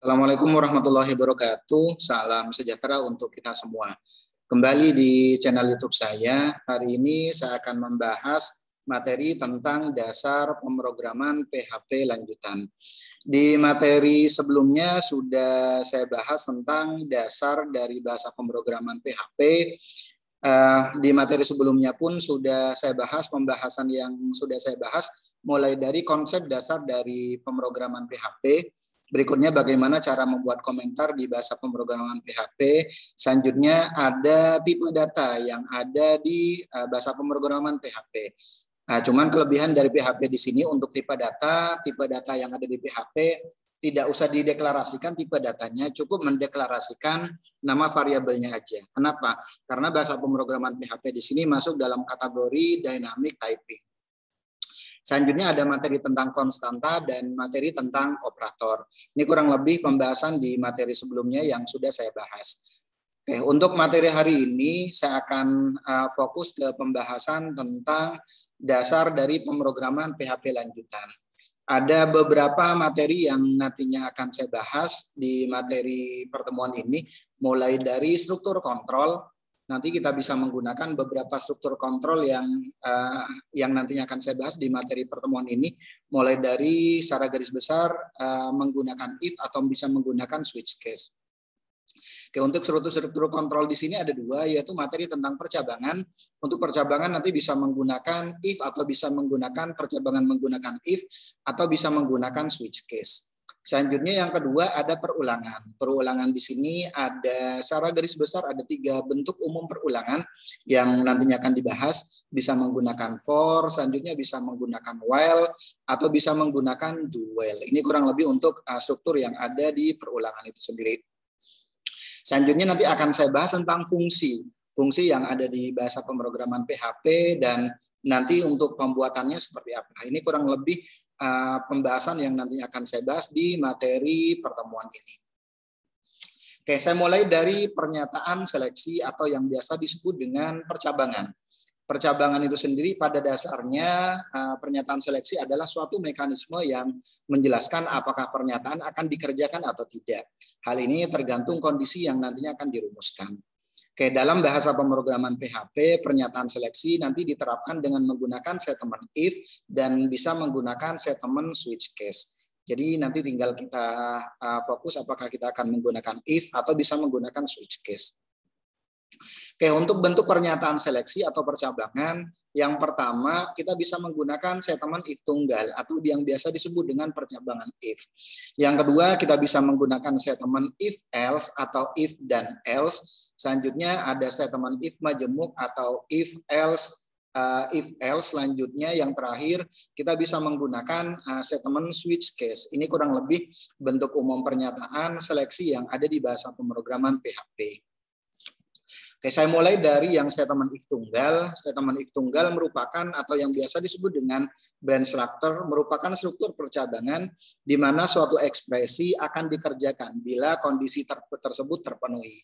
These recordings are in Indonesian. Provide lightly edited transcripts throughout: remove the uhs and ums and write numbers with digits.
Assalamualaikum warahmatullahi wabarakatuh. Salam sejahtera untuk kita semua. Kembali di channel YouTube saya. Hari ini saya akan membahas materi tentang dasar pemrograman PHP lanjutan. Di materi sebelumnya sudah saya bahas tentang dasar dari bahasa pemrograman PHP. Di materi sebelumnya pun sudah saya bahas pembahasan yang sudah saya bahas mulai dari konsep dasar dari pemrograman PHP. Berikutnya bagaimana cara membuat komentar di bahasa pemrograman PHP. Selanjutnya ada tipe data yang ada di bahasa pemrograman PHP. Nah, cuman kelebihan dari PHP di sini untuk tipe data yang ada di PHP tidak usah dideklarasikan tipe datanya, cukup mendeklarasikan nama variabelnya aja. Kenapa? Karena bahasa pemrograman PHP di sini masuk dalam kategori dynamic typing. Selanjutnya ada materi tentang konstanta dan materi tentang operator. Ini kurang lebih pembahasan di materi sebelumnya yang sudah saya bahas. Oke, untuk materi hari ini saya akan fokus ke pembahasan tentang dasar dari pemrograman PHP lanjutan. Ada beberapa materi yang nantinya akan saya bahas di materi pertemuan ini, mulai dari struktur kontrol. Nanti kita bisa menggunakan beberapa struktur kontrol yang nantinya akan saya bahas di materi pertemuan ini, mulai dari secara garis besar menggunakan if atau bisa menggunakan switch case. Oke, untuk struktur kontrol di sini ada dua, yaitu materi tentang percabangan. Untuk percabangan nanti bisa menggunakan if atau bisa menggunakan percabangan menggunakan if atau bisa menggunakan switch case. Selanjutnya yang kedua ada perulangan. Perulangan di sini ada secara garis besar ada 3 bentuk umum perulangan yang nantinya akan dibahas. Bisa menggunakan for, selanjutnya bisa menggunakan while, atau bisa menggunakan do while. Ini kurang lebih untuk struktur yang ada di perulangan itu sendiri. Selanjutnya nanti akan saya bahas tentang fungsi yang ada di bahasa pemrograman PHP dan nanti untuk pembuatannya seperti apa. Ini kurang lebih pembahasan yang nanti akan saya bahas di materi pertemuan ini. Oke, saya mulai dari pernyataan seleksi atau yang biasa disebut dengan percabangan. Percabangan itu sendiri pada dasarnya pernyataan seleksi adalah suatu mekanisme yang menjelaskan apakah pernyataan akan dikerjakan atau tidak. Hal ini tergantung kondisi yang nantinya akan dirumuskan. Oke, dalam bahasa pemrograman PHP, pernyataan seleksi nanti diterapkan dengan menggunakan statement if dan bisa menggunakan statement switch case. Jadi nanti tinggal kita fokus apakah kita akan menggunakan if atau bisa menggunakan switch case. Oke, untuk bentuk pernyataan seleksi atau percabangan, yang pertama kita bisa menggunakan statement if tunggal atau yang biasa disebut dengan percabangan if. Yang kedua kita bisa menggunakan statement if else atau if dan else. Selanjutnya ada statement if majemuk atau if else. Selanjutnya yang terakhir kita bisa menggunakan statement switch case. Ini kurang lebih bentuk umum pernyataan seleksi yang ada di bahasa pemrograman PHP. Oke, saya mulai dari yang statement if tunggal. Statement if tunggal merupakan atau yang biasa disebut dengan branch structure, merupakan struktur percabangan di mana suatu ekspresi akan dikerjakan bila kondisi tersebut terpenuhi.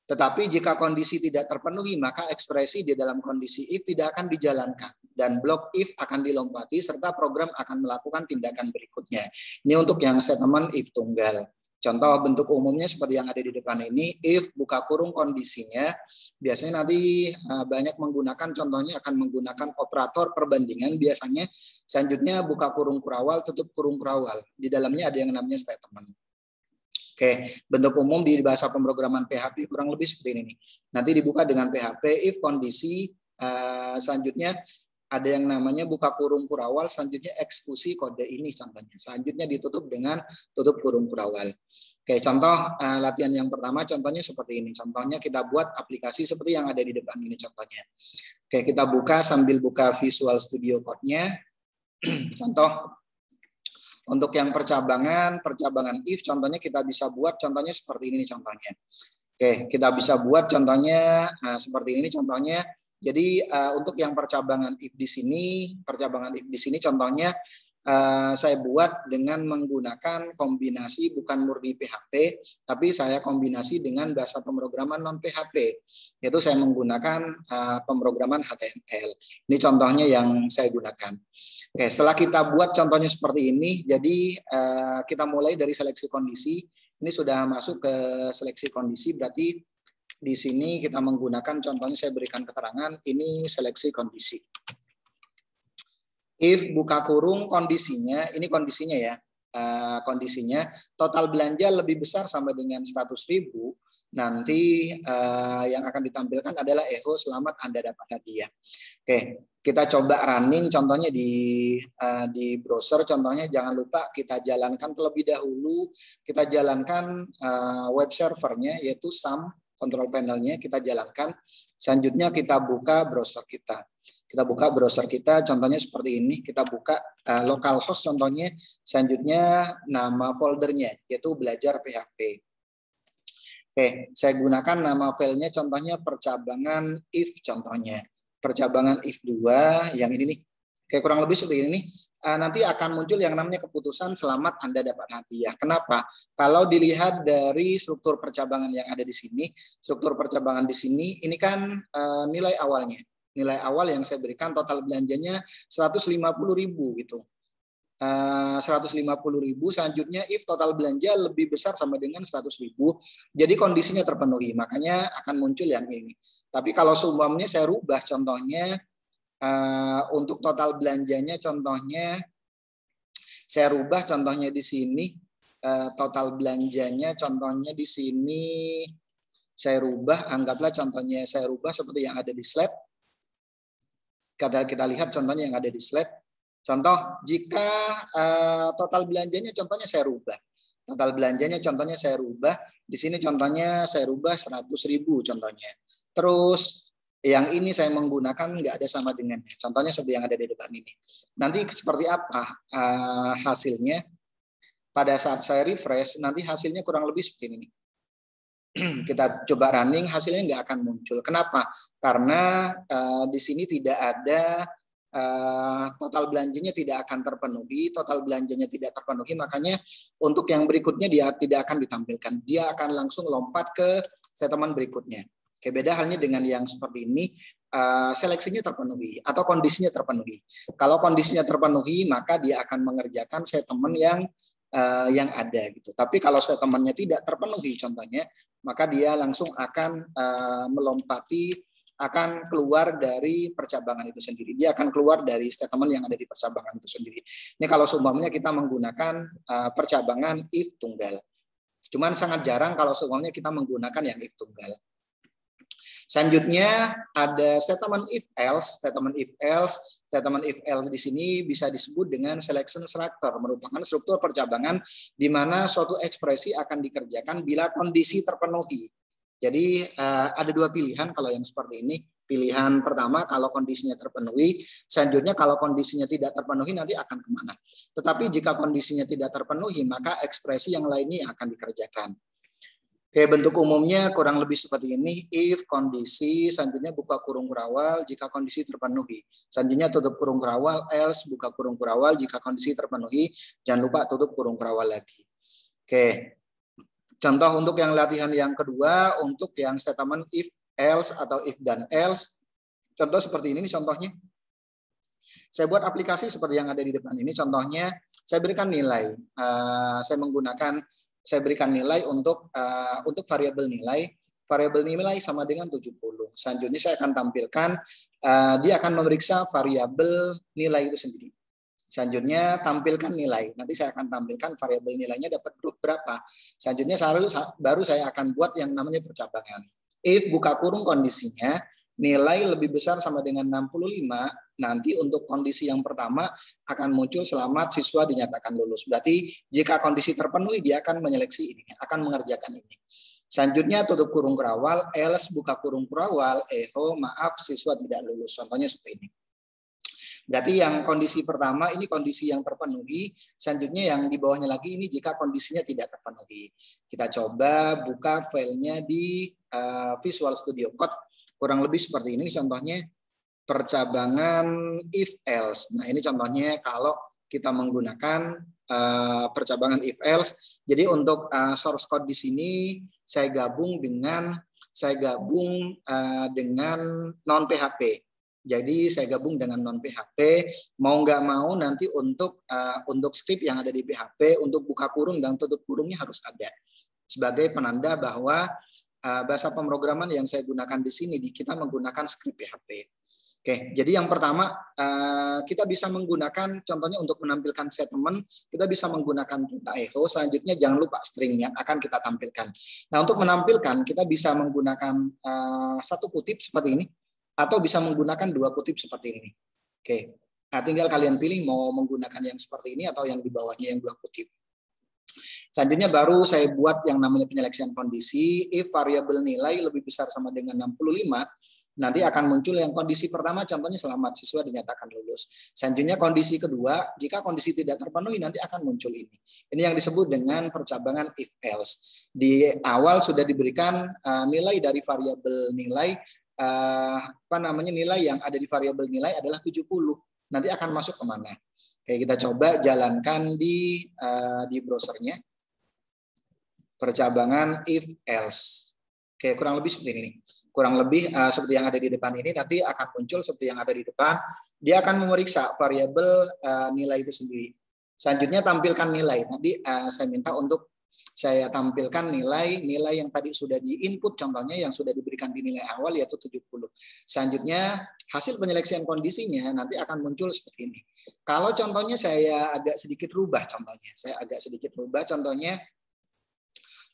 Tetapi jika kondisi tidak terpenuhi, maka ekspresi di dalam kondisi if tidak akan dijalankan dan blok if akan dilompati serta program akan melakukan tindakan berikutnya. Ini untuk yang statement if tunggal. Contoh bentuk umumnya seperti yang ada di depan ini, if buka kurung kondisinya, biasanya nanti banyak menggunakan, contohnya akan menggunakan operator perbandingan biasanya, selanjutnya buka kurung kurawal, tutup kurung kurawal. Di dalamnya ada yang namanya statement. Oke, bentuk umum di bahasa pemrograman PHP kurang lebih seperti ini. Nanti dibuka dengan PHP, if kondisi, selanjutnya ada yang namanya buka kurung kurawal, selanjutnya eksekusi kode ini contohnya. Selanjutnya ditutup dengan tutup kurung kurawal. Oke, contoh latihan yang pertama contohnya seperti ini. Contohnya kita buat aplikasi seperti yang ada di depan ini contohnya. Oke, kita buka sambil buka Visual Studio Code-nya. Contoh untuk yang percabangan if contohnya kita bisa buat contohnya seperti ini contohnya. Oke, kita bisa buat contohnya seperti ini contohnya. Jadi untuk yang percabangan if di sini contohnya saya buat dengan menggunakan kombinasi bukan murni PHP, tapi saya kombinasi dengan bahasa pemrograman non PHP, yaitu saya menggunakan pemrograman HTML. Ini contohnya yang saya gunakan. Oke, setelah kita buat contohnya seperti ini, jadi kita mulai dari seleksi kondisi. Ini sudah masuk ke seleksi kondisi, berarti di sini kita menggunakan contohnya saya berikan keterangan, ini seleksi kondisi. If buka kurung kondisinya, ini kondisinya ya, kondisinya total belanja lebih besar sama dengan 100.000, nanti yang akan ditampilkan adalah Eho selamat Anda dapat hadiah. Oke, kita coba running contohnya di browser, contohnya jangan lupa kita jalankan terlebih dahulu, kita jalankan web servernya yaitu SAM, control panelnya kita jalankan, selanjutnya kita buka browser kita. Kita buka browser kita, contohnya seperti ini, kita buka localhost contohnya, selanjutnya nama foldernya, yaitu belajar PHP. Oke, saya gunakan nama filenya contohnya percabangan if contohnya. Percabangan if 2, yang ini nih, kayak kurang lebih seperti ini nih, nanti akan muncul yang namanya keputusan selamat Anda dapat hadiah. Kenapa? Kalau dilihat dari struktur percabangan yang ada di sini, struktur percabangan di sini, ini kan nilai awalnya. Nilai awal yang saya berikan total belanjanya 150.000 gitu. 150.000, selanjutnya if total belanja lebih besar sama dengan 100.000, jadi kondisinya terpenuhi, makanya akan muncul yang ini. Tapi kalau seumpamanya saya rubah contohnya untuk total belanjanya, contohnya saya rubah contohnya di sini, total belanjanya contohnya di sini saya rubah, anggaplah contohnya saya rubah seperti yang ada di slide. Kita lihat contohnya yang ada di slide. Contoh, jika total belanjanya contohnya saya rubah. Total belanjanya contohnya saya rubah. Di sini contohnya saya rubah 100.000 contohnya. Terus yang ini saya menggunakan nggak ada sama dengannya. Contohnya seperti yang ada di depan ini. Nanti seperti apa hasilnya? Pada saat saya refresh, nanti hasilnya kurang lebih seperti ini. Kita coba running, hasilnya nggak akan muncul. Kenapa? Karena di sini tidak ada total belanjanya tidak akan terpenuhi, total belanjanya tidak terpenuhi, makanya untuk yang berikutnya dia tidak akan ditampilkan. Dia akan langsung lompat ke statement berikutnya. Oke, beda halnya dengan yang seperti ini, seleksinya terpenuhi atau kondisinya terpenuhi. Kalau kondisinya terpenuhi, maka dia akan mengerjakan statement yang ada gitu. Tapi kalau statementnya tidak terpenuhi contohnya, maka dia langsung akan melompati, akan keluar dari percabangan itu sendiri. Dia akan keluar dari statement yang ada di percabangan itu sendiri. Ini kalau seumpamanya kita menggunakan percabangan if tunggal. Cuman sangat jarang kalau seumpamanya kita menggunakan yang if tunggal. Selanjutnya ada statement if else. Statement if else di sini bisa disebut dengan selection structure, merupakan struktur percabangan di mana suatu ekspresi akan dikerjakan bila kondisi terpenuhi. Jadi ada dua pilihan kalau yang seperti ini. Pilihan pertama kalau kondisinya terpenuhi, selanjutnya kalau kondisinya tidak terpenuhi nanti akan kemana. Tetapi jika kondisinya tidak terpenuhi, maka ekspresi yang lainnya akan dikerjakan. Oke, bentuk umumnya kurang lebih seperti ini. If kondisi, selanjutnya buka kurung kurawal jika kondisi terpenuhi. Selanjutnya tutup kurung kurawal, else buka kurung kurawal jika kondisi terpenuhi. Jangan lupa tutup kurung kurawal lagi. Oke. Contoh untuk yang latihan yang kedua, untuk yang statement if else atau if dan else. Contoh seperti ini contohnya. Saya buat aplikasi seperti yang ada di depan ini. Contohnya saya berikan nilai. Saya berikan nilai untuk variabel nilai. Variabel nilai sama dengan 70. Selanjutnya saya akan tampilkan, dia akan memeriksa variabel nilai itu sendiri. Selanjutnya tampilkan nilai. Nanti saya akan tampilkan variabel nilainya dapat grup berapa. Selanjutnya baru saya akan buat yang namanya percabangan. If buka kurung kondisinya, nilai lebih besar sama dengan 65, nanti untuk kondisi yang pertama akan muncul selamat siswa dinyatakan lulus. Berarti jika kondisi terpenuhi dia akan menyeleksi ini, akan mengerjakan ini. Selanjutnya tutup kurung kurawal, else buka kurung kurawal, maaf siswa tidak lulus. Contohnya seperti ini. Berarti yang kondisi pertama ini kondisi yang terpenuhi, selanjutnya yang di bawahnya lagi ini jika kondisinya tidak terpenuhi. Kita coba buka filenya di Visual Studio Code, kurang lebih seperti ini contohnya percabangan if else. Nah ini contohnya kalau kita menggunakan percabangan if else. Jadi untuk source code di sini saya gabung dengan non PHP. Jadi saya gabung dengan non PHP, mau nggak mau nanti untuk script yang ada di PHP, untuk buka kurung dan tutup kurungnya harus ada sebagai penanda bahwa bahasa pemrograman yang saya gunakan di sini kita menggunakan script PHP. Oke, jadi yang pertama kita bisa menggunakan, contohnya untuk menampilkan statement, kita bisa menggunakan perintah echo. Selanjutnya jangan lupa string yang akan kita tampilkan. Nah, untuk menampilkan kita bisa menggunakan satu kutip seperti ini, atau bisa menggunakan dua kutip seperti ini. Oke, nah, tinggal kalian pilih mau menggunakan yang seperti ini atau yang di bawahnya yang dua kutip. Selanjutnya baru saya buat yang namanya penyeleksian kondisi. If variabel nilai lebih besar sama dengan 65, nanti akan muncul yang kondisi pertama, contohnya selamat, siswa dinyatakan lulus. Selanjutnya kondisi kedua, jika kondisi tidak terpenuhi nanti akan muncul ini. Ini yang disebut dengan percabangan if else. Di awal sudah diberikan nilai dari variabel nilai, nilai yang ada di variabel nilai adalah 70. Nanti akan masuk kemana? Oke, kita coba jalankan di browsernya. Percabangan if else. Oke, kurang lebih seperti ini. Kurang lebih seperti yang ada di depan ini, nanti akan muncul seperti yang ada di depan. Dia akan memeriksa variabel nilai itu sendiri. Selanjutnya tampilkan nilai. Tadi saya minta untuk saya tampilkan nilai yang tadi sudah di input, contohnya yang sudah diberikan di nilai awal yaitu 70. Selanjutnya hasil penyeleksian kondisinya nanti akan muncul seperti ini. Kalau contohnya saya agak sedikit rubah, contohnya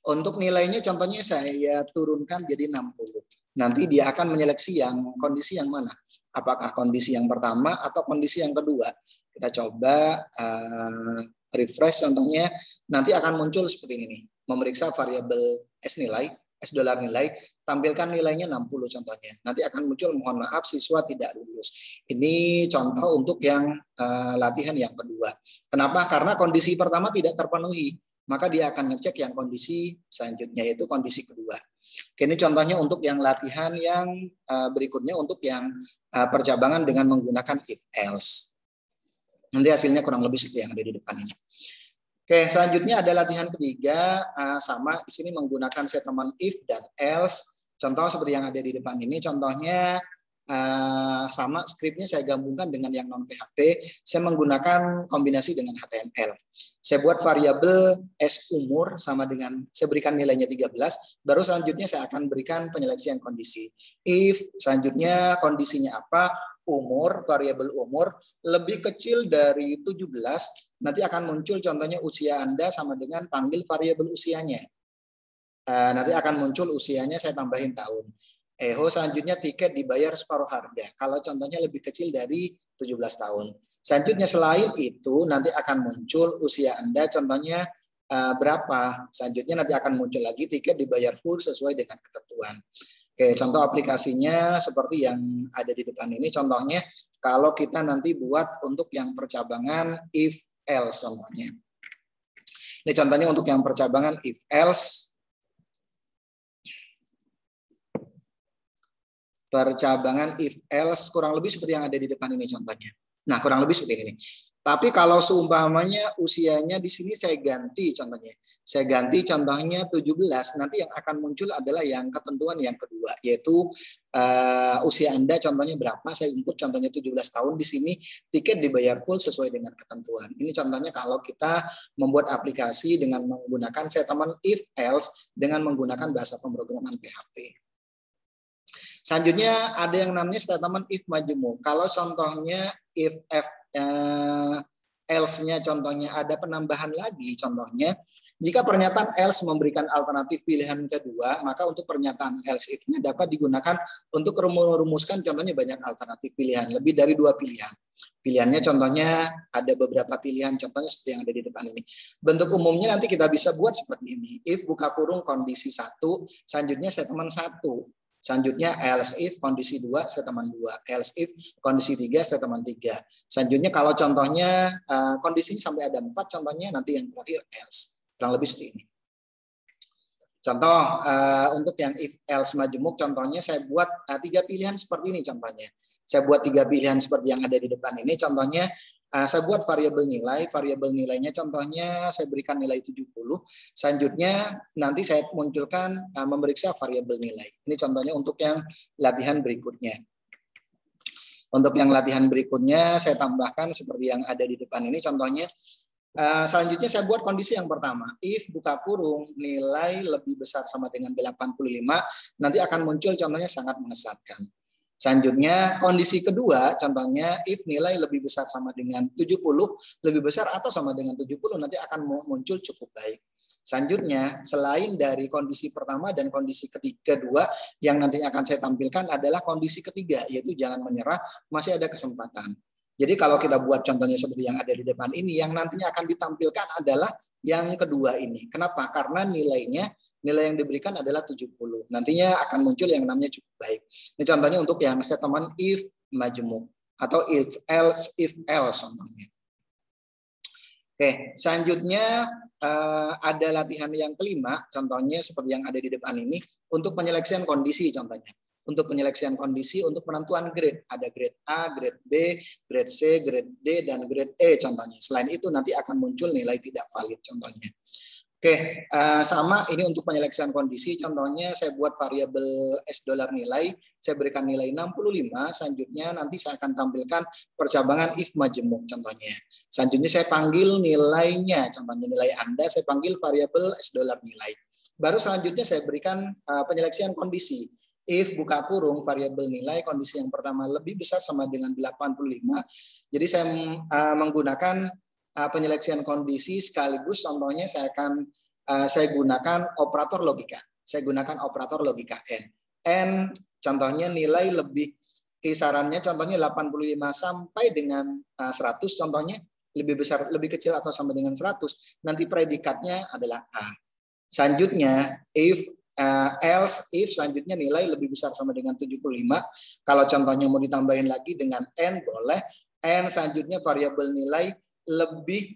untuk nilainya contohnya saya turunkan jadi 60. Nanti dia akan menyeleksi yang kondisi yang mana? Apakah kondisi yang pertama atau kondisi yang kedua? Kita coba refresh, contohnya nanti akan muncul seperti ini nih. Memeriksa variabel S dollar nilai, tampilkan nilainya 60 contohnya. Nanti akan muncul mohon maaf siswa tidak lulus. Ini contoh untuk yang latihan yang kedua. Kenapa? Karena kondisi pertama tidak terpenuhi. Maka dia akan ngecek yang kondisi selanjutnya, yaitu kondisi kedua. Ini contohnya untuk yang latihan yang berikutnya, untuk yang percabangan dengan menggunakan if else. Nanti hasilnya kurang lebih seperti yang ada di depan ini. Oke, selanjutnya ada latihan ketiga, sama di sini menggunakan statement if dan else. Contoh seperti yang ada di depan ini, contohnya sama skripnya saya gabungkan dengan yang non PHP. Saya menggunakan kombinasi dengan HTML. Saya buat variabel S umur sama dengan saya berikan nilainya 13, baru selanjutnya saya akan berikan penyeleksian kondisi. If selanjutnya kondisinya apa? Umur, variabel umur lebih kecil dari 17, nanti akan muncul contohnya usia Anda sama dengan panggil variabel usianya. Nanti akan muncul usianya saya tambahin tahun. Selanjutnya tiket dibayar separuh harga. Kalau contohnya lebih kecil dari 17 tahun. Selanjutnya selain itu nanti akan muncul usia Anda contohnya berapa. Selanjutnya nanti akan muncul lagi tiket dibayar full sesuai dengan ketentuan. Oke, contoh aplikasinya seperti yang ada di depan ini. Contohnya kalau kita nanti buat untuk yang percabangan if else contohnya. Ini contohnya untuk yang percabangan if else. Percabangan if else kurang lebih seperti yang ada di depan ini contohnya. Nah, kurang lebih seperti ini. Tapi kalau seumpamanya usianya di sini saya ganti contohnya. Saya ganti contohnya 17, nanti yang akan muncul adalah yang ketentuan yang kedua, yaitu usia Anda contohnya berapa, saya input contohnya 17 tahun di sini, tiket dibayar full sesuai dengan ketentuan. Ini contohnya kalau kita membuat aplikasi dengan menggunakan statement if else dengan menggunakan bahasa pemrograman PHP. Selanjutnya ada yang namanya statement if majemuk. Kalau contohnya if else-nya contohnya ada penambahan lagi, contohnya jika pernyataan else memberikan alternatif pilihan kedua, maka untuk pernyataan else if-nya dapat digunakan untuk merumuskan contohnya banyak alternatif pilihan, lebih dari 2 pilihan. Pilihannya contohnya ada beberapa pilihan, contohnya seperti yang ada di depan ini. Bentuk umumnya nanti kita bisa buat seperti ini. If buka kurung kondisi 1, selanjutnya statement 1. Selanjutnya else if kondisi 2 statement 2, else if kondisi 3 statement 3. Selanjutnya kalau contohnya kondisinya sampai ada 4, contohnya nanti yang terakhir else. Kurang lebih seperti ini. Contoh untuk yang if else majemuk contohnya saya buat 3 pilihan seperti ini contohnya. Saya buat 3 pilihan seperti yang ada di depan ini, contohnya saya buat variabel nilainya contohnya saya berikan nilai 70. Selanjutnya nanti saya munculkan memeriksa variabel nilai. Ini contohnya untuk yang latihan berikutnya. Untuk yang latihan berikutnya saya tambahkan seperti yang ada di depan ini contohnya. Selanjutnya saya buat kondisi yang pertama. If buka kurung nilai lebih besar sama dengan 85, nanti akan muncul contohnya sangat mengesatkan. Selanjutnya kondisi kedua contohnya if nilai lebih besar sama dengan 70, lebih besar atau sama dengan 70 nanti akan muncul cukup baik. Selanjutnya, selain dari kondisi pertama dan kondisi kedua, yang nanti akan saya tampilkan adalah kondisi ketiga, yaitu jangan menyerah, masih ada kesempatan. Jadi kalau kita buat contohnya seperti yang ada di depan ini, yang nantinya akan ditampilkan adalah yang kedua ini. Kenapa? Karena nilai yang diberikan adalah 70. Nantinya akan muncul yang namanya cukup baik. Ini contohnya untuk yang statement if majemuk atau if else contohnya. Oke, selanjutnya ada latihan yang kelima, contohnya seperti yang ada di depan ini, untuk penyeleksian kondisi contohnya. Untuk penyeleksian kondisi, untuk penentuan grade. Ada grade A, grade B, grade C, grade D, dan grade E contohnya. Selain itu nanti akan muncul nilai tidak valid contohnya. Oke, sama ini untuk penyeleksian kondisi, contohnya saya buat variabel $, nilai, saya berikan nilai 65, selanjutnya nanti saya akan tampilkan percabangan if majemuk contohnya. Selanjutnya saya panggil nilainya, contohnya nilai Anda, saya panggil variabel $, nilai. Baru selanjutnya saya berikan penyeleksian kondisi. If buka kurung variabel nilai, kondisi yang pertama lebih besar sama dengan 85, jadi saya menggunakan penyeleksian kondisi sekaligus contohnya saya gunakan operator logika. Saya gunakan operator logika N. N contohnya nilai lebih kisarannya contohnya 85 sampai dengan 100 contohnya lebih besar, lebih kecil atau sama dengan 100. Nanti predikatnya adalah A. Selanjutnya else if selanjutnya nilai lebih besar sama dengan 75. Kalau contohnya mau ditambahin lagi dengan N boleh. N selanjutnya variabel nilai lebih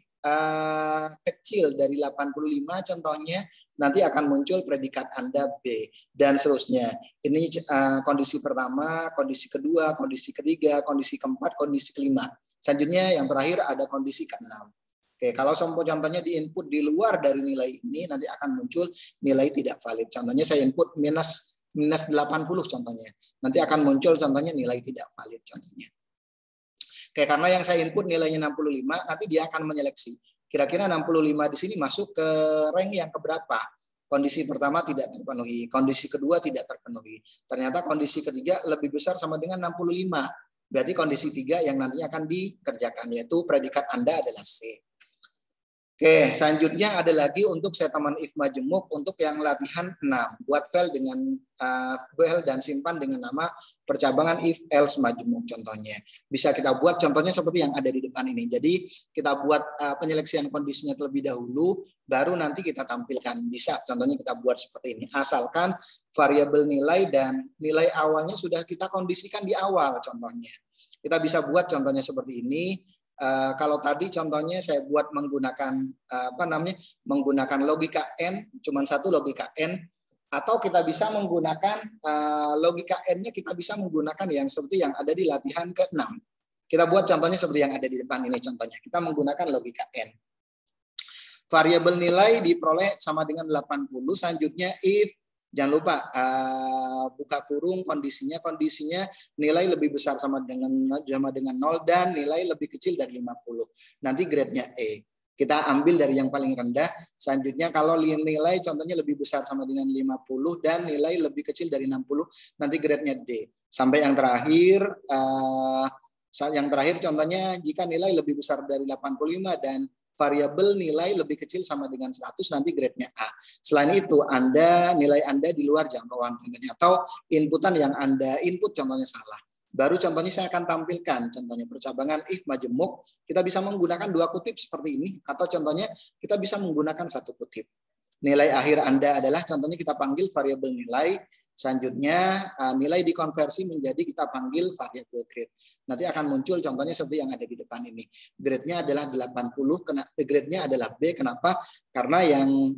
kecil dari 85 contohnya nanti akan muncul predikat Anda B dan seterusnya. Ini kondisi pertama, kondisi kedua, kondisi ketiga, kondisi keempat, kondisi kelima. Selanjutnya yang terakhir ada kondisi keenam. Oke, kalau contohnya di input di luar dari nilai ini nanti akan muncul nilai tidak valid. Contohnya saya input minus 80 contohnya. Nanti akan muncul contohnya nilai tidak valid contohnya. Oke, karena yang saya input nilainya 65, nanti dia akan menyeleksi. Kira-kira 65 di sini masuk ke rank yang keberapa? Kondisi pertama tidak terpenuhi, kondisi kedua tidak terpenuhi. Ternyata kondisi ketiga lebih besar sama dengan 65. Berarti kondisi 3 yang nantinya akan dikerjakan, yaitu predikat Anda adalah C. Oke, selanjutnya ada lagi untuk statement if majemuk untuk yang latihan 6. Buat file dengan file dan simpan dengan nama percabangan if else majemuk contohnya. Bisa kita buat contohnya seperti yang ada di depan ini. Jadi kita buat penyeleksian kondisinya terlebih dahulu, baru nanti kita tampilkan. Bisa contohnya kita buat seperti ini. Asalkan variabel nilai dan nilai awalnya sudah kita kondisikan di awal contohnya. Kita bisa buat contohnya seperti ini. Kalau tadi contohnya saya buat menggunakan menggunakan logika N, cuma satu logika N, atau kita bisa menggunakan logika N-nya kita bisa menggunakan yang seperti yang ada di latihan ke-6. Kita buat contohnya seperti yang ada di depan ini contohnya. Kita menggunakan logika N. Variabel nilai diperoleh sama dengan 80, selanjutnya if jangan lupa buka kurung kondisinya nilai lebih besar sama dengan 0 dan nilai lebih kecil dari 50. Nanti grade-nya E. Kita ambil dari yang paling rendah. Selanjutnya kalau nilai contohnya lebih besar sama dengan 50 dan nilai lebih kecil dari 60, nanti grade-nya D. Sampai yang terakhir contohnya jika nilai lebih besar dari 85 dan variabel nilai lebih kecil sama dengan 100 nanti grade-nya A. Selain itu nilai Anda di luar jangkauan contohnya atau inputan yang Anda input contohnya salah. Baru contohnya saya akan tampilkan contohnya percabangan if majemuk, kita bisa menggunakan 2 kutip seperti ini atau contohnya kita bisa menggunakan 1 kutip. Nilai akhir Anda adalah contohnya kita panggil variabel nilai. Selanjutnya nilai dikonversi menjadi kita panggil variabel grade. Nanti akan muncul contohnya seperti yang ada di depan ini. Grade-nya adalah 80, grade-nya adalah B. Kenapa? Karena yang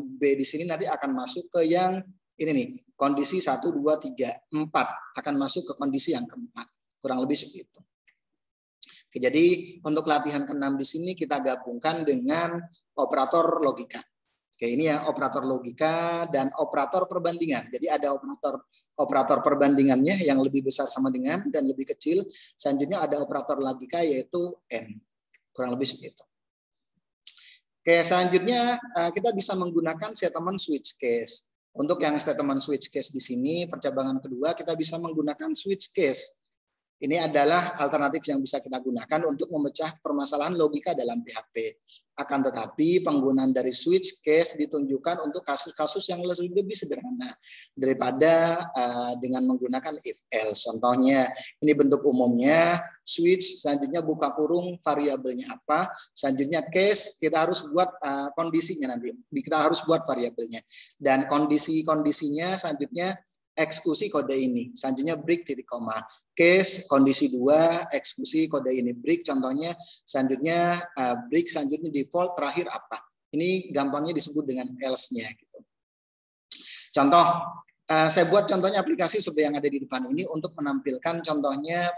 B di sini nanti akan masuk ke yang ini nih, kondisi 1, 2, 3, 4. Akan masuk ke kondisi yang keempat. Kurang lebih seperti itu. Oke, jadi untuk latihan ke-6 di sini kita gabungkan dengan operator logika. Oke, ini ya operator logika dan operator perbandingan. Jadi ada operator perbandingannya yang lebih besar sama dengan dan lebih kecil. Selanjutnya ada operator logika yaitu N. Kurang lebih seperti itu. Oke, selanjutnya kita bisa menggunakan statement switch case. Untuk yang statement switch case di sini, percabangan kedua kita bisa menggunakan switch case. Ini adalah alternatif yang bisa kita gunakan untuk memecah permasalahan logika dalam PHP. Akan tetapi penggunaan dari switch case ditunjukkan untuk kasus-kasus yang lebih sederhana daripada dengan menggunakan if else. Contohnya ini bentuk umumnya switch, selanjutnya buka kurung variabelnya apa, selanjutnya case kita harus buat kondisinya nanti. Kita harus buat variabelnya dan kondisi-kondisinya selanjutnya eksekusi kode ini. Selanjutnya break titik koma. Case kondisi 2, eksekusi kode ini break. Contohnya selanjutnya break, selanjutnya default, terakhir apa. Ini gampangnya disebut dengan else-nya. Gitu. Contoh, saya buat contohnya aplikasi seperti yang ada di depan ini untuk menampilkan contohnya,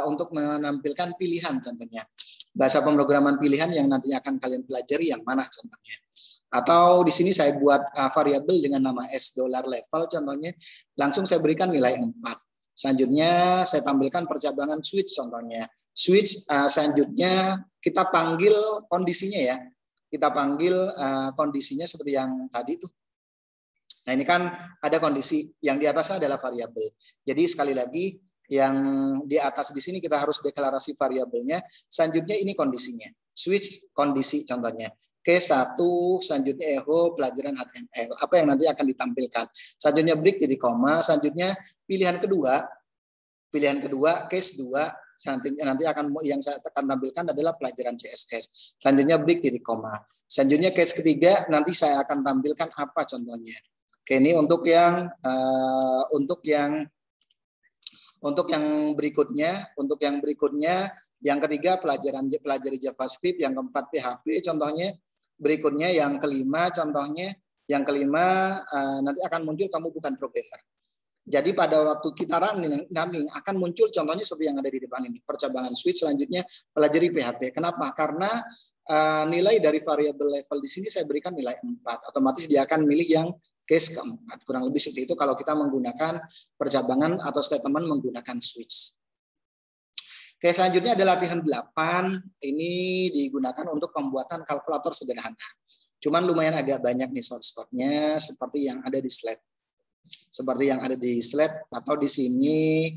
untuk menampilkan pilihan contohnya. Bahasa pemrograman pilihan yang nantinya akan kalian pelajari yang mana contohnya. Atau di sini saya buat variabel dengan nama $, contohnya langsung saya berikan nilai 4. Selanjutnya saya tampilkan percabangan switch contohnya. Switch selanjutnya kita panggil kondisinya ya. Kita panggil kondisinya seperti yang tadi tuh. Nah, ini kan ada kondisi, yang di atasnya adalah variabel. Jadi sekali lagi yang di atas di sini kita harus deklarasi variabelnya. Selanjutnya ini kondisinya. Switch kondisi contohnya. Case 1, selanjutnya echo pelajaran HTML. Apa yang nanti akan ditampilkan. Selanjutnya break titik koma, selanjutnya pilihan kedua case 2, nanti akan yang saya akan tampilkan adalah pelajaran CSS. Selanjutnya break titik koma. Selanjutnya case ketiga nanti saya akan tampilkan apa contohnya. Oke, ini untuk yang berikutnya, yang ketiga pelajari JavaScript, yang keempat PHP contohnya, berikutnya yang kelima contohnya, nanti akan muncul kamu bukan programmer. Jadi pada waktu kita running akan muncul contohnya seperti yang ada di depan ini, percabangan switch, selanjutnya pelajari PHP. Kenapa? Karena nilai dari variabel level di sini saya berikan nilai 4, otomatis dia akan milih yang case keempat. Kurang lebih seperti itu kalau kita menggunakan percabangan atau statement menggunakan switch. Oke, selanjutnya ada latihan 8. Ini digunakan untuk pembuatan kalkulator sederhana. Cuman lumayan agak banyak nih shortcut-nya seperti yang ada di slide. Atau di sini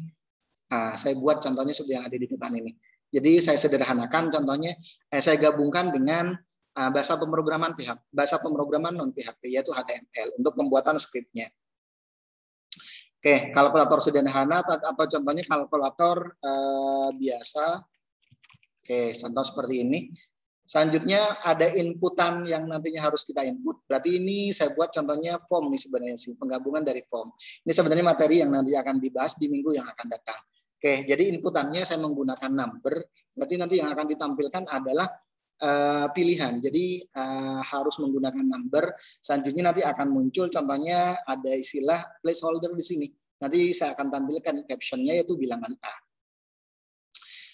saya buat contohnya seperti yang ada di depan ini. Jadi saya sederhanakan contohnya, saya gabungkan dengan bahasa pemrograman non PHP yaitu HTML untuk pembuatan skripnya. Oke, kalkulator sederhana atau contohnya kalkulator biasa. Oke, contoh seperti ini. Selanjutnya ada inputan yang nantinya harus kita input. Berarti ini saya buat contohnya form nih sebenarnya sih, penggabungan dari form. Ini sebenarnya materi yang nanti akan dibahas di minggu yang akan datang. Oke, jadi inputannya saya menggunakan number. Berarti nanti yang akan ditampilkan adalah pilihan. Jadi harus menggunakan number. Selanjutnya nanti akan muncul contohnya ada istilah placeholder di sini. Nanti saya akan tampilkan captionnya yaitu bilangan A.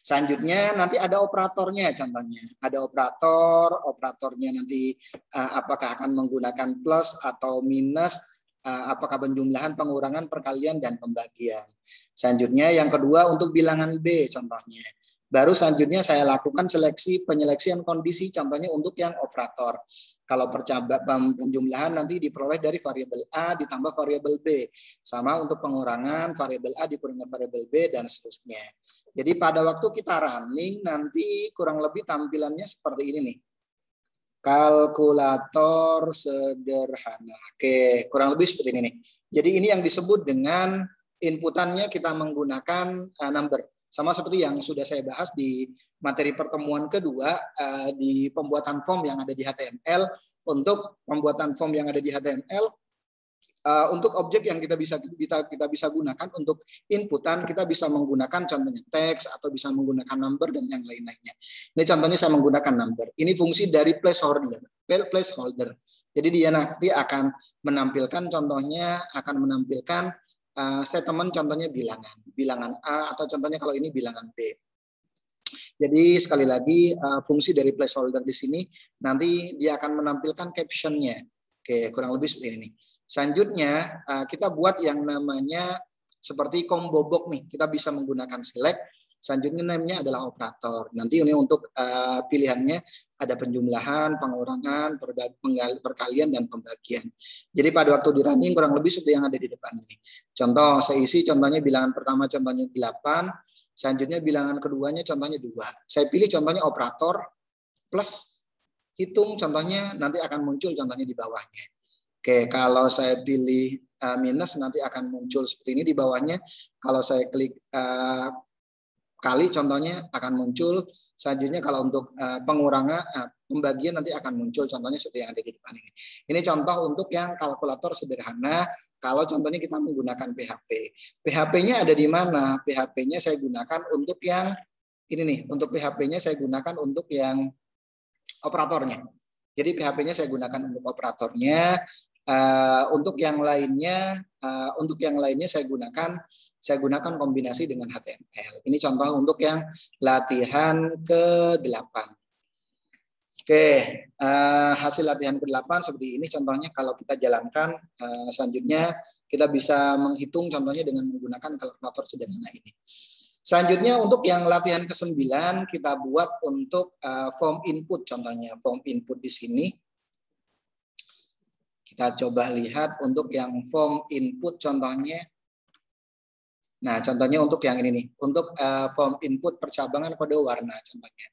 Selanjutnya nanti ada operatornya contohnya. Ada operatornya nanti apakah akan menggunakan plus atau minus, apakah penjumlahan, pengurangan, perkalian, dan pembagian. Selanjutnya yang kedua untuk bilangan B contohnya. Baru selanjutnya saya lakukan penyeleksian kondisi contohnya untuk yang operator. Kalau penjumlahan nanti diperoleh dari variabel A ditambah variabel B. Sama untuk pengurangan variabel A dikurangi variabel B dan seterusnya. Jadi pada waktu kita running nanti kurang lebih tampilannya seperti ini nih. Kalkulator sederhana. Oke, kurang lebih seperti ini nih. Jadi ini yang disebut dengan inputannya kita menggunakan number. Sama seperti yang sudah saya bahas di materi pertemuan kedua di pembuatan form yang ada di HTML. Untuk pembuatan form yang ada di HTML, untuk objek yang kita bisa gunakan untuk inputan, kita bisa menggunakan contohnya teks atau bisa menggunakan number dan yang lain-lainnya. Ini contohnya saya menggunakan number. Ini fungsi dari placeholder. Jadi dia nanti akan menampilkan statement contohnya bilangan A atau contohnya kalau ini bilangan B. Jadi sekali lagi fungsi dari placeholder di sini nanti dia akan menampilkan captionnya. Oke, kurang lebih seperti ini. Selanjutnya kita buat yang namanya seperti combo box nih. Kita bisa menggunakan select. Selanjutnya namanya adalah operator. Nanti ini untuk pilihannya ada penjumlahan, pengurangan, perkalian, dan pembagian. Jadi pada waktu di running kurang lebih seperti yang ada di depan ini. Contoh, saya isi contohnya bilangan pertama contohnya 8. Selanjutnya bilangan keduanya contohnya 2. Saya pilih contohnya operator plus hitung contohnya nanti akan muncul contohnya di bawahnya. Oke, kalau saya pilih minus nanti akan muncul seperti ini di bawahnya. Kalau saya klik kali contohnya akan muncul. Selanjutnya kalau untuk pengurangan pembagian nanti akan muncul contohnya seperti yang ada di depan ini. Ini contoh untuk yang kalkulator sederhana kalau contohnya kita menggunakan PHP. PHP-nya ada di mana? PHP-nya saya gunakan untuk yang ini nih, untuk PHP-nya saya gunakan untuk yang operatornya. Jadi PHP-nya saya gunakan untuk operatornya. Untuk yang lainnya saya gunakan kombinasi dengan HTML. Ini contoh untuk yang latihan ke-8. Oke, hasil latihan ke-8 seperti ini contohnya kalau kita jalankan. Selanjutnya kita bisa menghitung contohnya dengan menggunakan kalkulator sederhana ini. Selanjutnya untuk yang latihan ke-9 kita buat untuk form input contohnya. Form input di sini kita coba lihat untuk yang form input contohnya. Nah, contohnya untuk yang ini nih, untuk form input percabangan kode warna contohnya.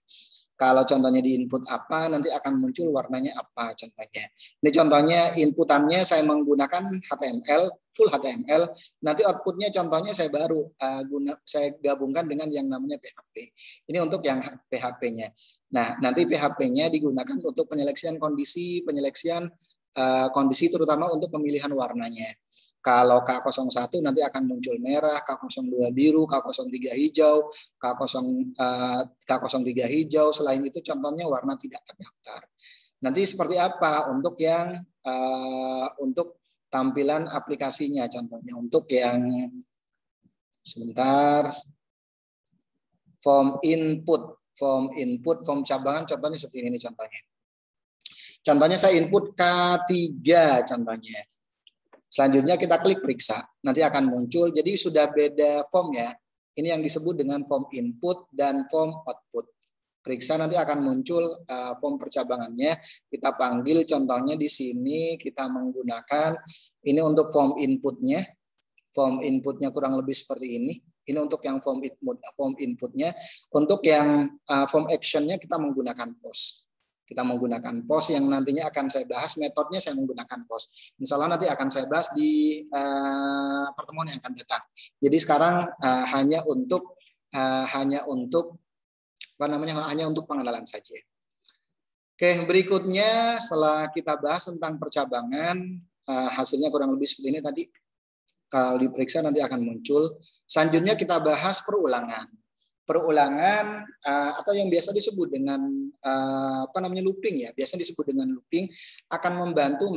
Kalau contohnya di input apa, nanti akan muncul warnanya apa contohnya. Ini contohnya inputannya saya menggunakan HTML, full HTML. Nanti outputnya contohnya saya baru saya gabungkan dengan yang namanya PHP. Ini untuk yang PHP-nya. Nah, nanti PHP-nya digunakan untuk penyeleksian kondisi terutama untuk pemilihan warnanya. Kalau K01 nanti akan muncul merah, K02 biru, K03 hijau, K03 hijau. Selain itu contohnya warna tidak terdaftar. Nanti seperti apa untuk yang untuk tampilan aplikasinya contohnya untuk yang sebentar form input, form cabangan contohnya seperti ini contohnya. Contohnya saya input K3 contohnya. Selanjutnya kita klik periksa. Nanti akan muncul. Jadi sudah beda form ya. Ini yang disebut dengan form input dan form output. Periksa nanti akan muncul form percabangannya. Kita panggil contohnya di sini kita menggunakan ini untuk form inputnya. Form inputnya kurang lebih seperti ini. Ini untuk yang form inputnya. Untuk yang form actionnya kita menggunakan post. Kita menggunakan post yang nantinya akan saya bahas, metodenya saya menggunakan post. Insya Allah nanti akan saya bahas di pertemuan yang akan datang. Jadi sekarang hanya untuk pengenalan saja. Oke, berikutnya setelah kita bahas tentang percabangan, hasilnya kurang lebih seperti ini tadi. Kalau diperiksa nanti akan muncul. Selanjutnya kita bahas perulangan. Perulangan atau yang biasa disebut dengan looping ya, biasa disebut dengan looping akan membantu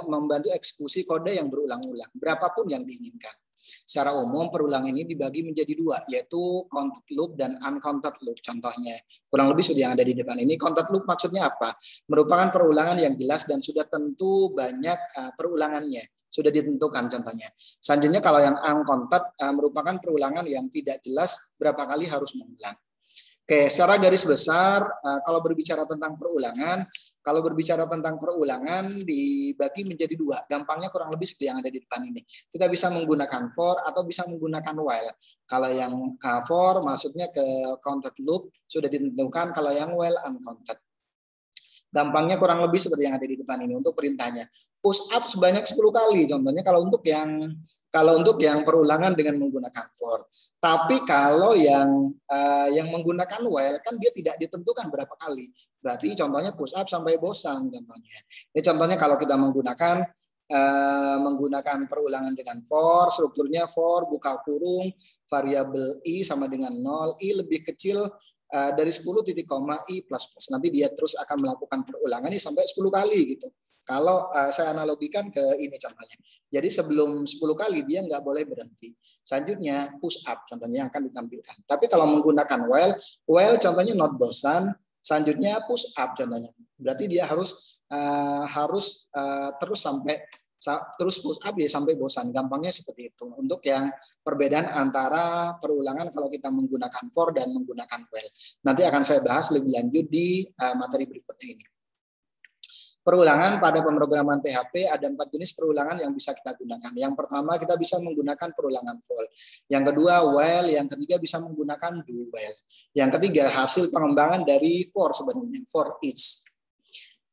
membantu eksekusi kode yang berulang-ulang berapapun yang diinginkan. Secara umum perulangan ini dibagi menjadi 2, yaitu counted loop dan uncounted loop contohnya. Kurang lebih sudah yang ada di depan ini. Counted loop maksudnya apa? Merupakan perulangan yang jelas dan sudah tentu banyak perulangannya. Sudah ditentukan contohnya. Selanjutnya kalau yang uncounted merupakan perulangan yang tidak jelas berapa kali harus mengulang. Oke, secara garis besar kalau berbicara tentang perulangan dibagi menjadi 2. Gampangnya kurang lebih seperti yang ada di depan ini. Kita bisa menggunakan for atau bisa menggunakan while. Kalau yang for maksudnya ke counted loop sudah ditentukan, kalau yang while uncounted. Gampangnya kurang lebih seperti yang ada di depan ini untuk perintahnya. Push up sebanyak 10 kali contohnya kalau untuk yang perulangan dengan menggunakan for. Tapi kalau yang menggunakan while kan dia tidak ditentukan berapa kali. Berarti contohnya push up sampai bosan contohnya. Ini contohnya kalau kita menggunakan perulangan dengan for, strukturnya for buka kurung variabel i sama dengan 0, i lebih kecil dari 10 titik koma i plus plus. Nanti dia terus akan melakukan perulangan ini sampai 10 kali gitu. Kalau saya analogikan ke ini contohnya. Jadi sebelum 10 kali dia nggak boleh berhenti. Selanjutnya push up contohnya yang akan ditampilkan. Tapi kalau menggunakan while contohnya not bosan. Selanjutnya push up contohnya. Berarti dia harus terus sampai terus push up ya sampai bosan. Gampangnya seperti itu. Untuk yang perbedaan antara perulangan kalau kita menggunakan for dan menggunakan while. Nanti akan saya bahas lebih lanjut di materi berikutnya ini. Perulangan pada pemrograman PHP ada 4 jenis perulangan yang bisa kita gunakan. Yang pertama kita bisa menggunakan perulangan for. Yang kedua while, yang ketiga bisa menggunakan do while. Yang ketiga hasil pengembangan dari for sebenarnya, for each.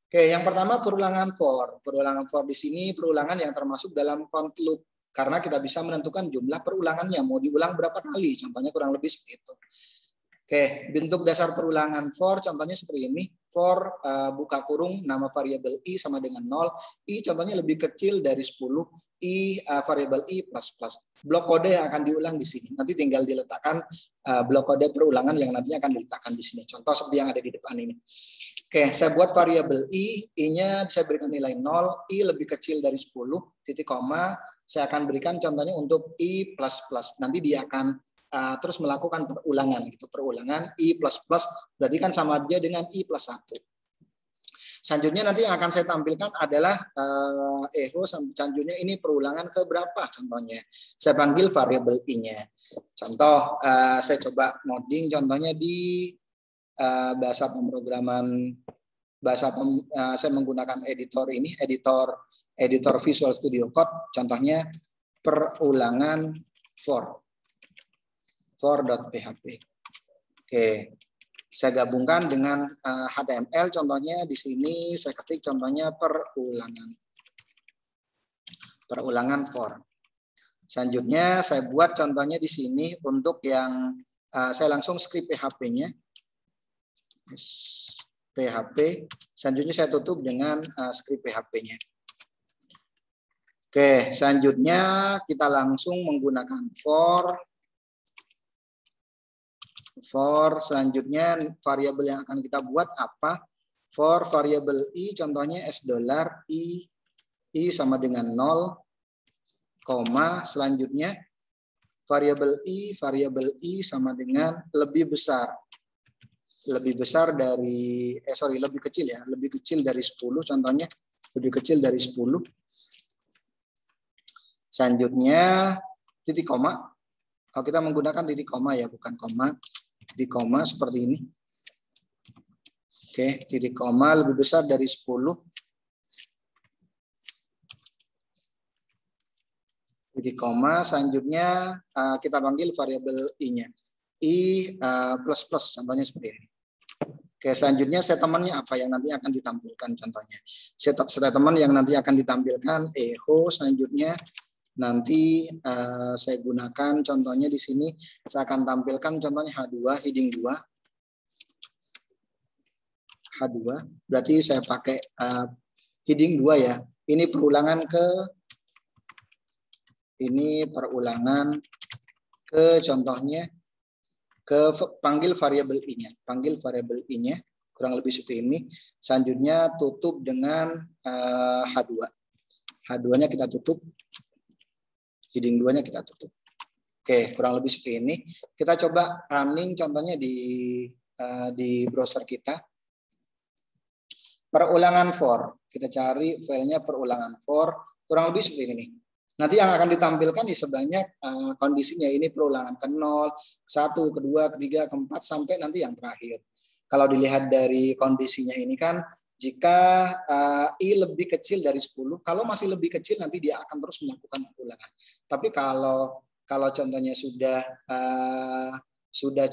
Oke, yang pertama perulangan for. Perulangan for di sini perulangan yang termasuk dalam count loop karena kita bisa menentukan jumlah perulangannya mau diulang berapa kali. Contohnya kurang lebih seperti itu. Oke, bentuk dasar perulangan for contohnya seperti ini. For buka kurung nama variabel i sama dengan 0. I contohnya lebih kecil dari 10. I variabel i plus plus. Blok kode yang akan diulang di sini. Nanti tinggal diletakkan blok kode perulangan yang nantinya akan diletakkan di sini. Contoh seperti yang ada di depan ini. Oke, saya buat variabel i-nya saya berikan nilai 0, i lebih kecil dari 10, titik koma, saya akan berikan contohnya untuk i plus plus. Nanti dia akan terus melakukan perulangan gitu, perulangan i plus plus berarti kan sama aja dengan i plus 1. Selanjutnya nanti yang akan saya tampilkan adalah echo selanjutnya ini perulangan ke berapa contohnya. Saya panggil variabel i-nya. Contoh saya coba ngoding contohnya di bahasa pemrograman saya menggunakan editor ini, editor Visual Studio Code, contohnya perulangan for.php. Oke, saya gabungkan dengan HTML, contohnya di sini saya ketik contohnya perulangan for. Selanjutnya saya buat contohnya di sini untuk yang saya langsung script PHP-nya. PHP. Selanjutnya saya tutup dengan script PHP-nya. Oke, selanjutnya kita langsung menggunakan for. Selanjutnya variabel yang akan kita buat apa? For variabel i contohnya $, i sama dengan 0, koma, selanjutnya variabel i sama dengan lebih besar dari lebih kecil dari 10 contohnya, lebih kecil dari 10. Selanjutnya titik koma. Kalau kita menggunakan titik koma ya, bukan koma. Titik koma seperti ini. Oke, titik koma lebih besar dari 10. Titik koma, selanjutnya kita panggil variabel i-nya. I plus plus, contohnya seperti ini. Oke, selanjutnya statementnya apa yang nanti akan ditampilkan contohnya. Statement yang nanti akan ditampilkan echo, selanjutnya nanti saya gunakan contohnya di sini saya akan tampilkan contohnya H2 heading 2. H2 berarti saya pakai heading 2 ya. Ini perulangan contohnya ke panggil variabel i-nya. Panggil variabel i-nya kurang lebih seperti ini. Selanjutnya tutup dengan H2. H2-nya kita tutup. Heading 2-nya kita tutup. Oke, kurang lebih seperti ini. Kita coba running contohnya di browser kita. Perulangan for. Kita cari filenya perulangan for. Kurang lebih seperti ini. Nanti yang akan ditampilkan di sebanyak kondisinya ini perulangan ke 0, 1, kedua, ketiga, keempat, sampai nanti yang terakhir. Kalau dilihat dari kondisinya ini kan, jika i lebih kecil dari 10, kalau masih lebih kecil nanti dia akan terus melakukan perulangan. Tapi kalau contohnya sudah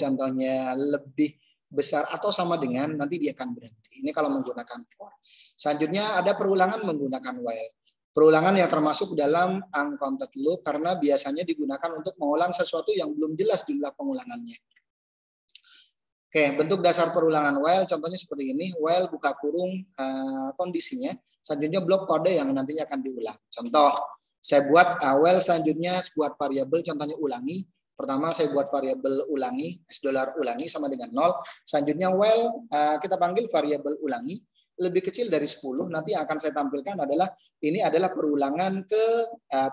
contohnya lebih besar atau sama dengan, nanti dia akan berhenti. Ini kalau menggunakan for. Selanjutnya ada perulangan menggunakan while. Perulangan yang termasuk dalam uncounted loop karena biasanya digunakan untuk mengulang sesuatu yang belum jelas jumlah pengulangannya. Oke, bentuk dasar perulangan while contohnya seperti ini. While buka kurung kondisinya, selanjutnya blok kode yang nantinya akan diulang. Contoh, saya buat while selanjutnya buat variabel contohnya ulangi. Pertama saya buat variabel ulangi, $$ ulangi sama dengan 0. Selanjutnya while kita panggil variabel ulangi lebih kecil dari 10, nanti akan saya tampilkan adalah ini adalah perulangan ke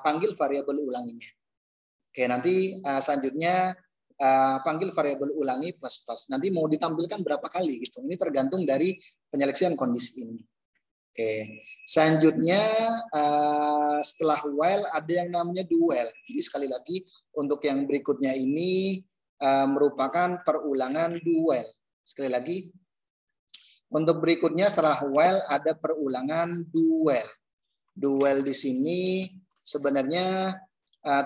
panggil variabel ulanginya. Oke, nanti selanjutnya panggil variabel ulangi plus plus. Nanti mau ditampilkan berapa kali gitu. Ini tergantung dari penyeleksian kondisi ini. Oke, selanjutnya setelah while ada yang namanya do while. Jadi sekali lagi untuk yang berikutnya ini merupakan perulangan do while. Sekali lagi untuk berikutnya setelah while ada perulangan do while. Do while di sini sebenarnya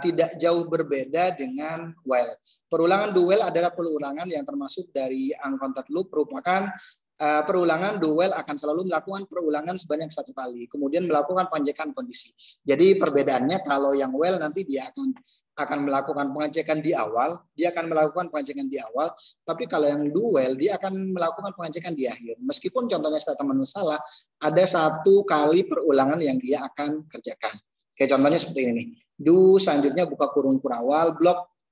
tidak jauh berbeda dengan while. Perulangan do while adalah perulangan yang termasuk dari uncounted loop, merupakan perulangan do while akan selalu melakukan perulangan sebanyak 1 kali, kemudian melakukan pengecekan kondisi. Jadi perbedaannya kalau yang while nanti dia akan melakukan pengecekan di awal, tapi kalau yang do while dia akan melakukan pengecekan di akhir. Meskipun contohnya statement salah, ada 1 kali perulangan yang dia akan kerjakan. Oke, contohnya seperti ini nih. Do selanjutnya buka kurung kurawal, blok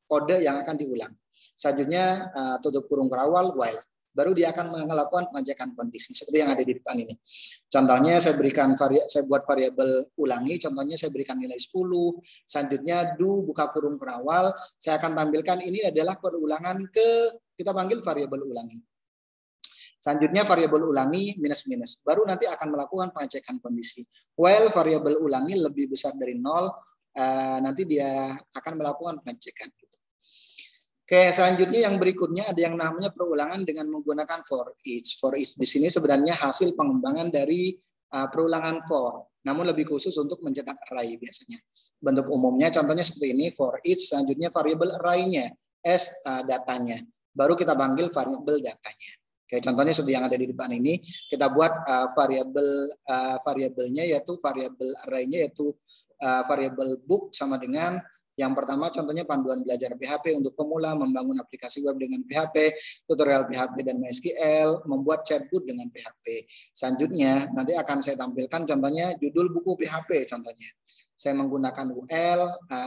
kode yang akan diulang. Selanjutnya tutup kurung kurawal while. Baru dia akan melakukan pengecekan kondisi seperti yang ada di depan ini. Contohnya saya buat variabel ulangi, contohnya saya berikan nilai 10. Selanjutnya do buka kurung kurawal, saya akan tampilkan ini adalah perulangan kita panggil variabel ulangi. Selanjutnya variabel ulangi minus-minus. Baru nanti akan melakukan pengecekan kondisi. While variabel ulangi lebih besar dari 0, nanti dia akan melakukan pengecekan. Oke, selanjutnya yang berikutnya ada yang namanya perulangan dengan menggunakan for each. For each di sini sebenarnya hasil pengembangan dari perulangan for, namun lebih khusus untuk mencetak array biasanya. Bentuk umumnya contohnya seperti ini, for each, selanjutnya variabel array-nya, as datanya. Baru kita panggil variabel datanya. Oke, contohnya seperti yang ada di depan ini, kita buat variabelnya yaitu variabel array-nya yaitu variabel book sama dengan yang pertama contohnya panduan belajar PHP untuk pemula, membangun aplikasi web dengan PHP, tutorial PHP dan MySQL, membuat chatbot dengan PHP. Selanjutnya nanti akan saya tampilkan contohnya judul buku PHP contohnya. Saya menggunakan UL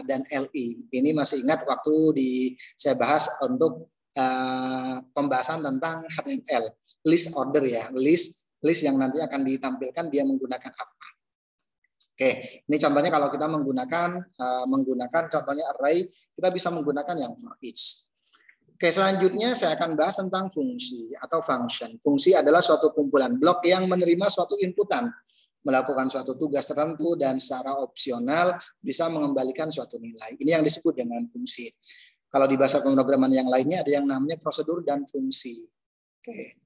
dan LI. Ini masih ingat waktu saya bahas untuk pembahasan tentang HTML, list order ya, list yang nanti akan ditampilkan dia menggunakan apa. Oke, ini contohnya kalau kita menggunakan contohnya array, kita bisa menggunakan yang for each. Oke, selanjutnya saya akan bahas tentang fungsi atau function. Fungsi adalah suatu kumpulan blok yang menerima suatu inputan, melakukan suatu tugas tertentu dan secara opsional bisa mengembalikan suatu nilai. Ini yang disebut dengan fungsi. Kalau di bahasa pemrograman yang lainnya ada yang namanya prosedur dan fungsi. Oke.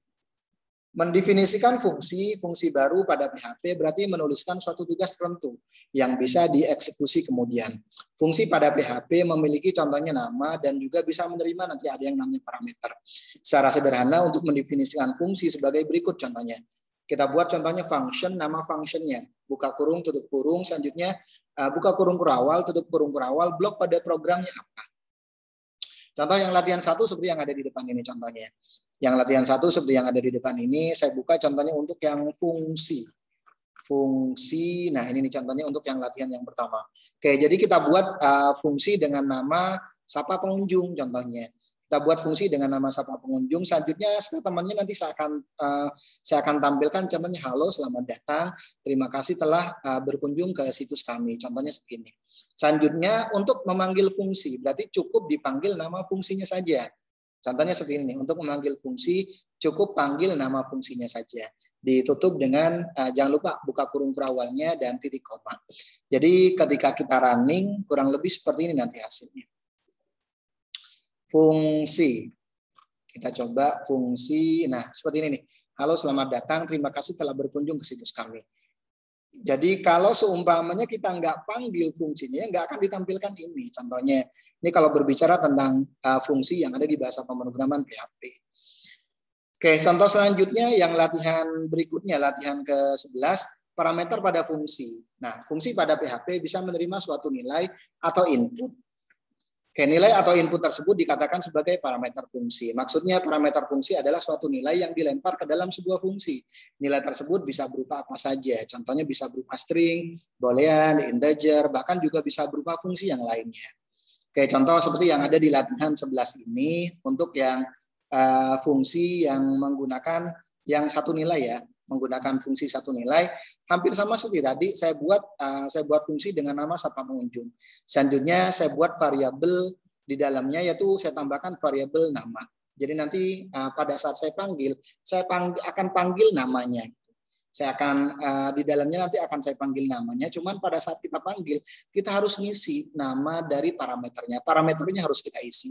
Mendefinisikan fungsi baru pada PHP berarti menuliskan suatu tugas tertentu yang bisa dieksekusi kemudian. Fungsi pada PHP memiliki contohnya nama dan juga bisa menerima nanti ada yang namanya parameter. Secara sederhana untuk mendefinisikan fungsi sebagai berikut contohnya. Kita buat contohnya function, nama functionnya, buka kurung, tutup kurung, selanjutnya buka kurung kurawal, tutup kurung kurawal, blok pada programnya apa. Contoh yang latihan 1 seperti yang ada di depan ini contohnya. Yang latihan 1 seperti yang ada di depan ini, saya buka contohnya untuk yang fungsi. Nah ini contohnya untuk yang latihan yang pertama. Oke, jadi kita buat fungsi dengan nama sapa pengunjung contohnya. Kita buat fungsi dengan nama sapa pengunjung. Selanjutnya temannya nanti saya akan tampilkan contohnya halo selamat datang. Terima kasih telah berkunjung ke situs kami. Contohnya segini. Selanjutnya untuk memanggil fungsi berarti cukup dipanggil nama fungsinya saja. Contohnya seperti ini. Untuk memanggil fungsi cukup panggil nama fungsinya saja. Ditutup dengan jangan lupa buka kurung kurawalnya dan titik koma. Jadi ketika kita running kurang lebih seperti ini nanti hasilnya. Fungsi. Kita coba fungsi. Nah, seperti ini nih. Halo, selamat datang. Terima kasih telah berkunjung ke situs kami. Jadi kalau seumpamanya kita nggak panggil fungsinya, nggak akan ditampilkan ini. Contohnya, ini kalau berbicara tentang fungsi yang ada di bahasa pemrograman PHP. Oke, contoh selanjutnya yang latihan berikutnya, latihan ke-11, parameter pada fungsi. Nah, fungsi pada PHP bisa menerima suatu nilai atau input. Oke, nilai atau input tersebut dikatakan sebagai parameter fungsi. Maksudnya parameter fungsi adalah suatu nilai yang dilempar ke dalam sebuah fungsi. Nilai tersebut bisa berupa apa saja. Contohnya bisa berupa string, boolean, integer, bahkan juga bisa berupa fungsi yang lainnya. Oke, contoh seperti yang ada di latihan 11 ini untuk yang fungsi yang menggunakan yang satu nilai ya, menggunakan fungsi satu nilai, hampir sama seperti tadi saya buat fungsi dengan nama sapa pengunjung. Selanjutnya saya buat variabel di dalamnya, yaitu saya tambahkan variabel nama. Jadi nanti pada saat saya akan panggil namanya. Saya akan di dalamnya nanti akan saya panggil namanya. Cuman pada saat kita panggil, kita harus ngisi nama dari parameternya. Parameternya harus kita isi.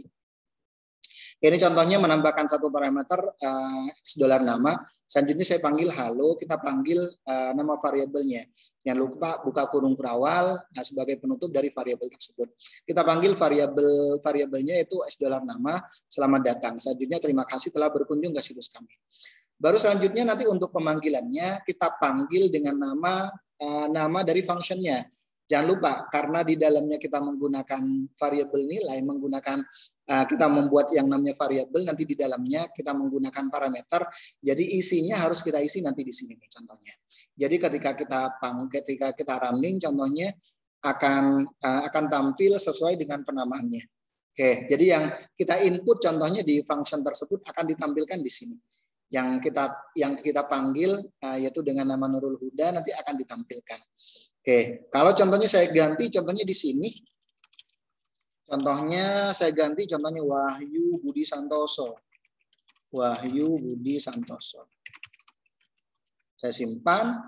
Ini contohnya menambahkan satu parameter $, nama. Selanjutnya saya panggil halo, kita panggil nama variabelnya. Jangan lupa buka kurung kurawal sebagai penutup dari variabel tersebut. Kita panggil variabelnya yaitu $, nama, selamat datang. Selanjutnya terima kasih telah berkunjung ke situs kami. Baru selanjutnya nanti untuk pemanggilannya kita panggil dengan nama dari functionnya. Jangan lupa karena di dalamnya kita menggunakan variabel nilai, kita membuat yang namanya variabel, nanti di dalamnya kita menggunakan parameter. Jadi isinya harus kita isi nanti di sini nih contohnya. Jadi ketika kita running contohnya akan tampil sesuai dengan penamaannya. Oke, jadi yang kita input contohnya di function tersebut akan ditampilkan di sini. Yang kita panggil yaitu dengan nama Nurul Huda nanti akan ditampilkan. Oke, kalau contohnya saya ganti contohnya di sini. Contohnya saya ganti contohnya Wahyu Budi Santoso. Wahyu Budi Santoso. Saya simpan.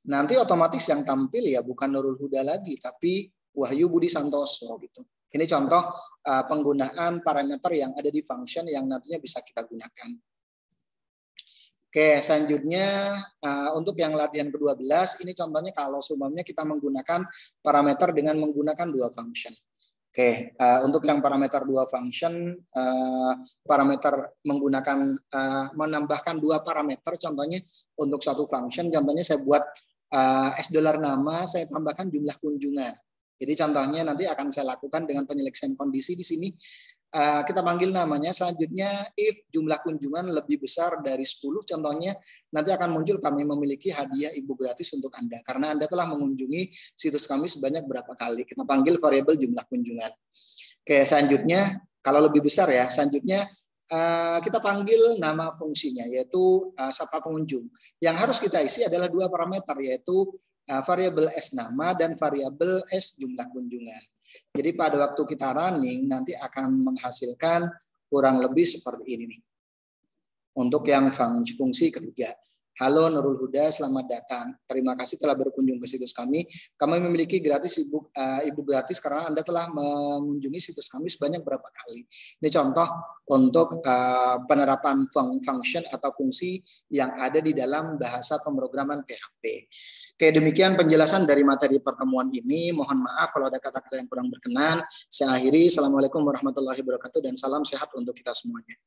Nanti otomatis yang tampil ya bukan Nurul Huda lagi tapi Wahyu Budi Santoso gitu. Ini contoh penggunaan parameter yang ada di function yang nantinya bisa kita gunakan. Oke, selanjutnya untuk yang latihan ke-12 ini contohnya kalau seumpamanya kita menggunakan parameter dengan menggunakan dua function. Oke, untuk yang parameter dua function, parameter menggunakan menambahkan dua parameter contohnya untuk satu function, contohnya saya buat $, nama, saya tambahkan jumlah kunjungan. Jadi contohnya nanti akan saya lakukan dengan penyeleksian kondisi di sini. Kita panggil namanya, selanjutnya if jumlah kunjungan lebih besar dari 10 contohnya nanti akan muncul kami memiliki hadiah ibu gratis untuk Anda karena Anda telah mengunjungi situs kami sebanyak berapa kali. Kita panggil variabel jumlah kunjungan. Oke, selanjutnya kalau lebih besar ya, selanjutnya kita panggil nama fungsinya yaitu sapa pengunjung. Yang harus kita isi adalah dua parameter yaitu variabel S nama dan variabel S jumlah kunjungan. Jadi pada waktu kita running nanti akan menghasilkan kurang lebih seperti ini nih. Untuk yang fungsi ketiga. Halo Nurul Huda, selamat datang. Terima kasih telah berkunjung ke situs kami. Kami memiliki gratis ibu gratis karena Anda telah mengunjungi situs kami sebanyak berapa kali. Ini contoh untuk penerapan function atau fungsi yang ada di dalam bahasa pemrograman PHP. Oke, demikian penjelasan dari materi pertemuan ini. Mohon maaf kalau ada kata-kata yang kurang berkenan. Saya akhiri. Assalamualaikum warahmatullahi wabarakatuh dan salam sehat untuk kita semuanya.